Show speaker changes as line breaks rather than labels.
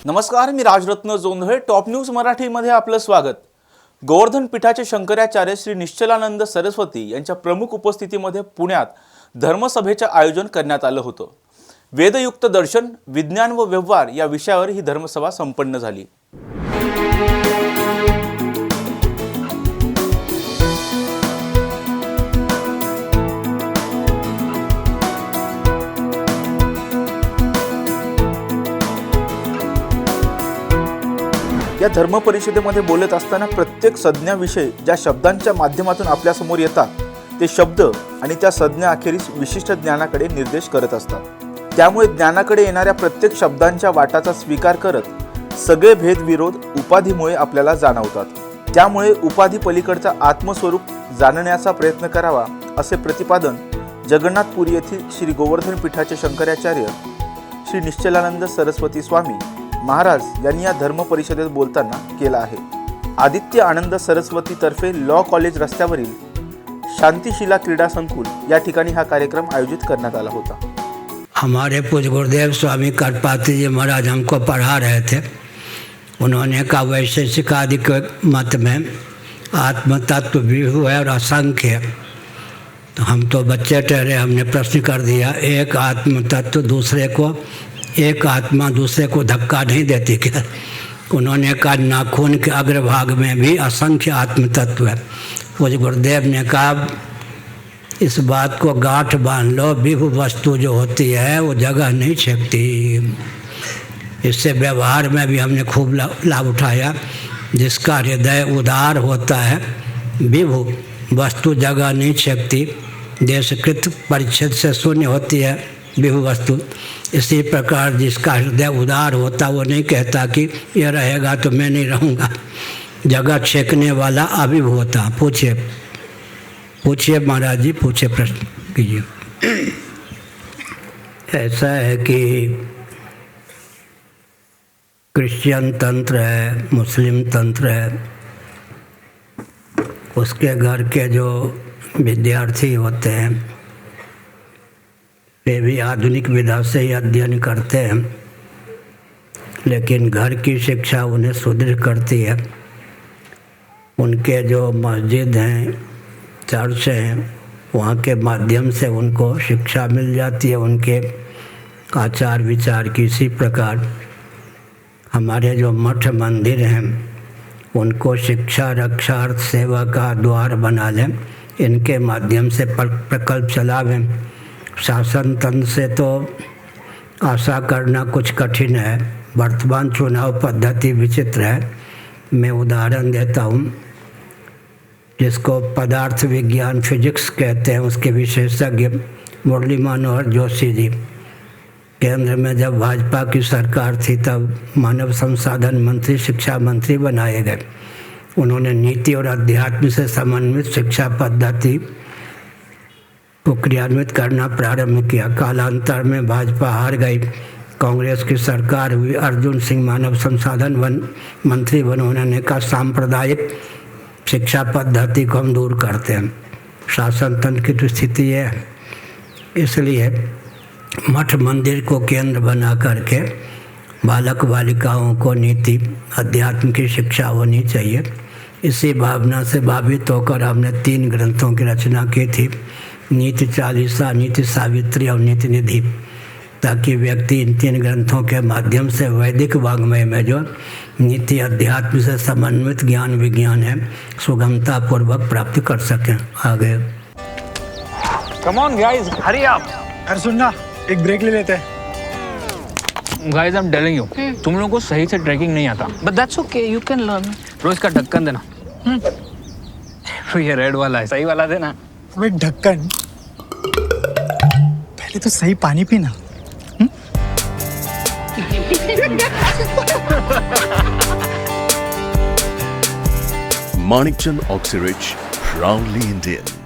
नमस्कार, मी Rajratna Jondhale. Top news मराठीमध्ये आपलं स्वागत. गोवर्धन पीठाचे शंकराचार्य श्री निश्चलानंद सरस्वती यांच्या प्रमुख उपस्थितीमध्ये पुण्यात धर्मसभेचे आयोजन करण्यात आलं होतं. वेदयुक्त दर्शन, विज्ञान व व्यवहार या विषयावर ही धर्मसभा संपन्न झाली. या धर्म परिषदेमध्ये बोलत असताना प्रत्येक संज्ञाविषयी ज्या शब्दांच्या माध्यमातून आपल्यासमोर येतात ते शब्द आणि त्या संज्ञा अखेरीस विशिष्ट ज्ञानाकडे निर्देश करत असतात. त्यामुळे ज्ञानाकडे येणाऱ्या प्रत्येक शब्दांच्या वाटाचा स्वीकार करत सगळे भेदविरोध उपाधीमुळे आपल्याला जाणवतात. त्यामुळे उपाधी पलीकडचा आत्मस्वरूप जाणण्याचा प्रयत्न करावा असे प्रतिपादन जगन्नाथपुरी येथील श्री गोवर्धन पीठाचे शंकराचार्य श्री निश्चलानंद सरस्वती स्वामी महाराज यांनी या धर्म परिषदेत बोलताना केला आहे. आदित्य आनंद सरस्वती तर्फे लॉ कॉलेज रस्त्यावरील शांतिशिला क्रीडा संकुल या ठिकाणी हा कार्यक्रम आयोजित करण्यात आला होता.
हमारे पूज्य गुरुदेव स्वामी करपात्री जी महाराज हमको पढ़ा रहे थे. उन्होंने कहा वैशेषिक आदि के मत में आत्म तत्व विभु है और असंख्य है. तो हम तो बच्चे ठहरे, हमने प्रश्न कर दिया, एक आत्म तत्व दूसरे को, एक आत्मा दूसरे को धक्का नहीं देती क्या? उन्होंने कहा नाखून के अग्रभाग में भी असंख्य आत्म तत्व है. पूज्य गुरुदेव ने कहा इस बात को गांठ बांध लो, विभु वस्तु जो होती है वो जगह नहीं छेकती. इससे व्यवहार में भी हमने खूब लाभ उठाया. जिसका हृदय उदार होता है, विभु वस्तु जगह नहीं छेकती. देशकृत परिच्छेद से शून्य होती है विभु वस्तु. इसी प्रकार जिसका हृदय उदार होता वो नहीं कहता कि ये रहेगा तो मैं नहीं रहूँगा. जगह छेकने वाला अविभु होता. पूछिए महाराज जी, पूछिए, प्रश्न कीजिए. ऐसा है कि क्रिश्चियन तंत्र है, मुस्लिम तंत्र है, उसके घर के जो विद्यार्थी होते हैं वे भी आधुनिक विधा से ही अध्ययन करते हैं, लेकिन घर की शिक्षा उन्हें सुदृढ़ करती है. उनके जो मस्जिद हैं, चर्च हैं, वहाँ के माध्यम से उनको शिक्षा मिल जाती है, उनके आचार विचार की. इसी प्रकार हमारे जो मठ मंदिर हैं उनको शिक्षा, रक्षा, अर्थ, सेवा का द्वार बना लें. इनके माध्यम से प्रकल्प चलावें. शासन तंत्र से तो आशा करना कुछ कठिन है. वर्तमान चुनाव पद्धति विचित्र है. मैं उदाहरण देता हूँ. जिसको पदार्थ विज्ञान फिजिक्स कहते हैं, उसके विशेषज्ञ मुरली मनोहर जोशी जी केंद्र में जब भाजपा की सरकार थी तब मानव संसाधन मंत्री, शिक्षा मंत्री बनाए गए. उन्होंने नीति और अध्यात्म से समन्वित शिक्षा पद्धति को क्रियान्वित करना प्रारंभ किया. कालांतर में भाजपा हार गई, कांग्रेस की सरकार हुई. अर्जुन सिंह मानव संसाधन मंत्री बने. उन्होंने कहा सांप्रदायिक शिक्षा पद्धति को हम दूर करते हैं. शासन तंत्र की तो स्थिति है. इसलिए मठ मंदिर को केंद्र बना करके बालक बालिकाओं को नीति अध्यात्म की शिक्षा होनी चाहिए. इसी भावना से भावित होकर हमने 3 ग्रंथों की रचना की थी, नीति चालीसा, नीति सावित्री और नीति निधि, ताकि व्यक्ति इन 3 ग्रंथों के माध्यम से वैदिक वाङ्मय में जो नीति अध्यात्म से समन्वित ज्ञान विज्ञान है सुगमता पूर्वक प्राप्त कर सकें. आगे
come on guys, hurry up.
अरे सुन ना, एक ब्रेक ले लेते हैं.
Guys I am telling you, तुम लोगों को सही से ट्रैकिंग नहीं आता. But that's okay, you can learn. रोज का ढक्कन देना. ये रेड वाला है, सही वाला देना.
अबे ढक्कन, पहले तो सही पानी पीना.
Manikchand Oxyrich, proudly Indian.